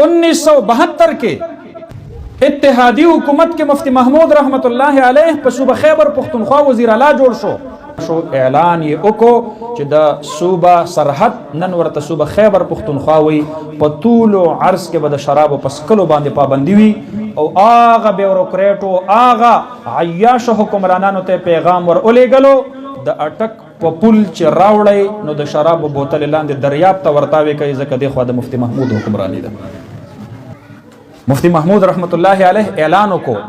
1972 के اتحادی حکومت के मुफ्ती महमूद रहमतुल्लाह अलैह په صوبه خیبر پختونخوا وزیر اعلی جوړ شو اعلان یې وکړو چې د صوبه سرحد نن ورته صوبه خیبر پختونخوا وي په طول او عرض کې به د شرابو په څکلو باندې پابندي وي او هغه بیوروکریټو هغه عیاش حکمرانانو ته پیغام ور ولېږلو د اټک په پل چې راوړی نو د شرابو بوتل لاندې دریاب ته ورتاوي کوي ځکه دغه د مفتی محمود حکمرانی ده. مفتی محمود رحمت الله علیه اعلان وکړو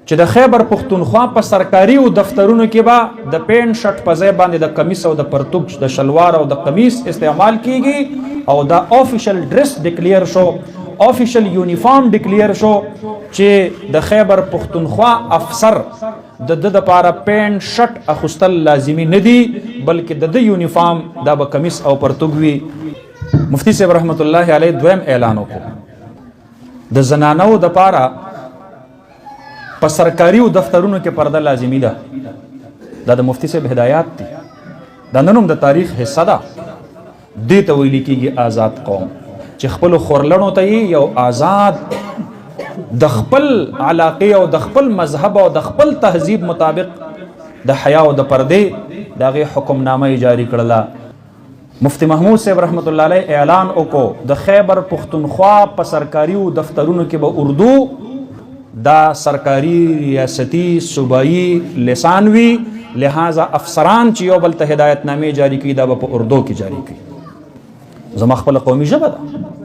چې د خیبر پختونخوا په سرکاري او دفترونو کې به د پینټ شرټ په ځای باندې د کمیس او د پرتوګ د شلوار او د قمیص استعمال کیږي او دا آفیشل ډریس ډیکلیئر شو، آفیشل یونیفارم ډیکلیئر شو چې د خیبر پختونخوا افسر د لپاره پینټ شرټ اخوستل لازمی نه دي بلکې د یونیفارم دا به کمیس او پرتوګ وي. مفتی صاحب رحمت الله علیه دویم اعلان وکړو د زنانو د پاره په سرکاري او دفترونو کې پرده لازمی ده. دا د مفتی صاحب هدایات دي، دا نن هم د تاریخ حصہ ده. دې ته ویل کېږي آزاد قوم چې خپل خورلڼو ته یو آزاد د خپل علاقه او د خپل مذهب او د خپل تهذیب مطابق د حیا او د پردې دغه حکمنامه جاری کړله. مفتی محمود صاحب رحمت الله علیه اعلان وکړو د خیبر پختونخوا په سرکاري او دفترونو کې به اردو دا سرکاري ریاستی صوبایي لسان وي، لہذا افسران چې یو بل ته هدایت نامې جاری کړي دا به په اردو کې جاری کړي. زما خپل قومي ژبه ده،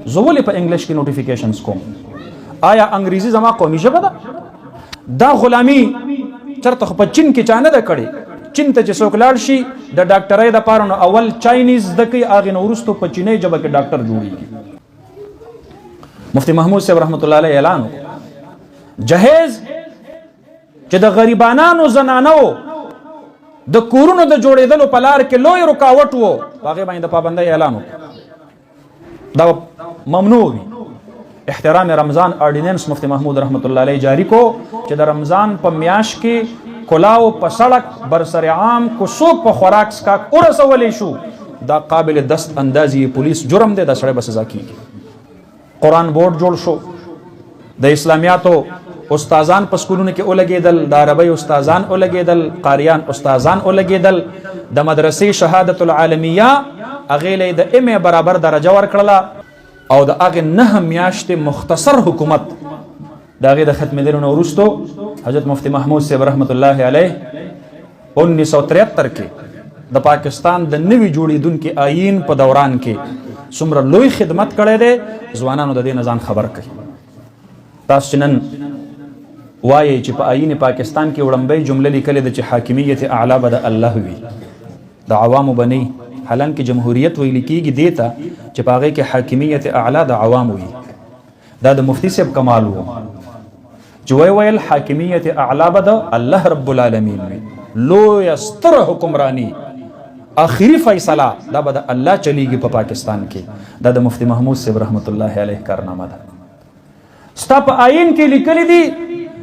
زه ولې په انګلیش کې نوټیفیکیشنز کوم؟ آیا انګریزي زما قومي ژبه ده؟ دا غلامي چرته خو په چین کې چانه ده کړي. چین ته چې څوک لاړ شي د ډاکټرۍ د پاره نو اول چاینیز د کوي هغه نو وروسته په چینی ژبه کې ډاکټر جوړیږي. مفتی محمود صاحب رحمت الله علیه اعلان جهیز چې د غریبانو زنانو د کورونو د جوړېدلو په لار کې لوی رکاوټ وو هغه باندې د پابندۍ اعلان وکړ. دا ممنوع وي. احترام رمضان آرډیننس مفتی محمود رحمت الله علیه جاری کو چې د رمضان په میاش کې کلاو په سړک برسر عام کو څوک په خوراک سکاک ورسولی شو دا قابل دست اندازی پولیس جرم دی، دا سړی به سزا کیږي. قرآن بورډ جوړ شو، د اسلامیاتو استادان په سکولونو کې ولګېدل، د عربی استادان ولګېدل، قاریان استادان ولګېدل، د مدرسې شهادت العالمیه هغې له د ام برابر درجه ورکړله او د هغې 9 میاشتې مختصر حکومت د هغې د ختمېدلو نه وروستو حضرت مفتی محمود صاحب رحمت الله علیه 1973 کې د پاکستان د نوي جوړېدونکي آئین په دوران کې څومره لوی خدمت کړی دی ځوانانو د دې نه ځان خبر کړي. تاسو چې نن وایئ چې په آئین پاکستان کې وړاندې جمله لیکلې ده چې حاکمیت اعلی به د الله وي، د عوامو به نه، حالانکه جمهوریت ویل کېږي دې ته چې په هغې کې حاکمیت اعلی د عوامو وي. دا د مفتی صاحب کمال و چې ویل حاکمیت اعلی به د الله رب العالمین وي، لویه ستره حکمرانی آخري فیصله دا به د الله چلیږي په پاکستان کې. دا د مفتی محمود صاحب رحمت الله علیه کارنامه ده. ستا په آئین کې لیکلی دي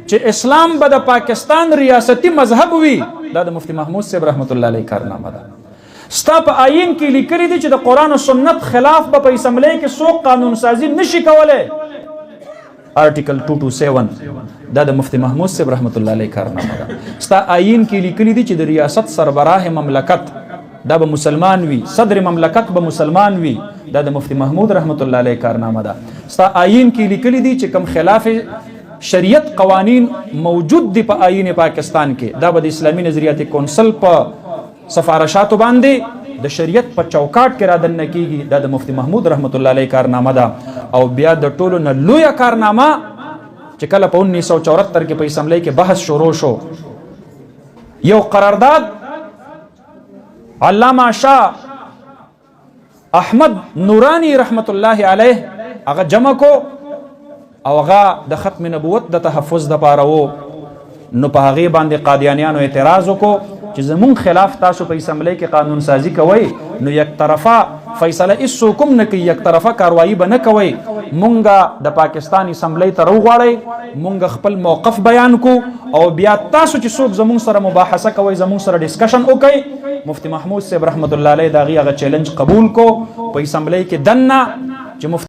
چې اسلام به د پاکستان ریاستی مذهب وي، دا د مفتی محمود صاحب رحمت الله علیه کارنامه ده. ستا په آئین کې لیکلی دي چې د قرآن او سنت خلاف به په اسمبلی کې څوک قانون سازی نشي کولی، آرټیکل 227 دا د مفتی محمود صاحب رحمت الله علیه کارنامه ده. ستا آئین کې لیکلی دي چې د ریاست سربراه مملکت دا به مسلمان وي، صدر مملکت به مسلمان وي، دا د مفتی محمود رحمت الله علیه کارنامه ده. ستا آئین کې لیکلی دي چې کوم خلاف شریعت قوانین موجود دي په آئین پاکستان کې دا به د اسلامي نظریات کونسل په سفارشاتو باندې د شریعت په چوکاټ کې را دننه کیږي. دا د مفتی محمود رحمت الله علیه کارنامه ده. او بیا د ټولو نه لویه کارنامه چې کله په 1974 کې په اسمبلی کې بحث شروع شو، یو قرارداد علامه شاه احمد نورانی رحمت الله علیه هغه جمع کو او هغه د ختم نبوت د تحفظ دپاره و. نو په هغې باندې قادیانیانو اعتراض وکړو چې زمون خلاف تاسو په اسمبلی کې قانون سازی کوئ نو یک طرفه فیصله هیڅوک هم نه کوي، یک طرفه کاروایی به نه کوئ. مونږ د پاکستان اسمبلی ته راوغواړئ، مونږ خپل موقف بیان کو او بیا تاسو چې څوک زمون سره مباحثه کوئ زمون سره ډسکشن وکئ. مفتی محمود صاحب رحمت الله علیه د هغې هغه چیلنج قبول کو په اسمبلی کې دننه چې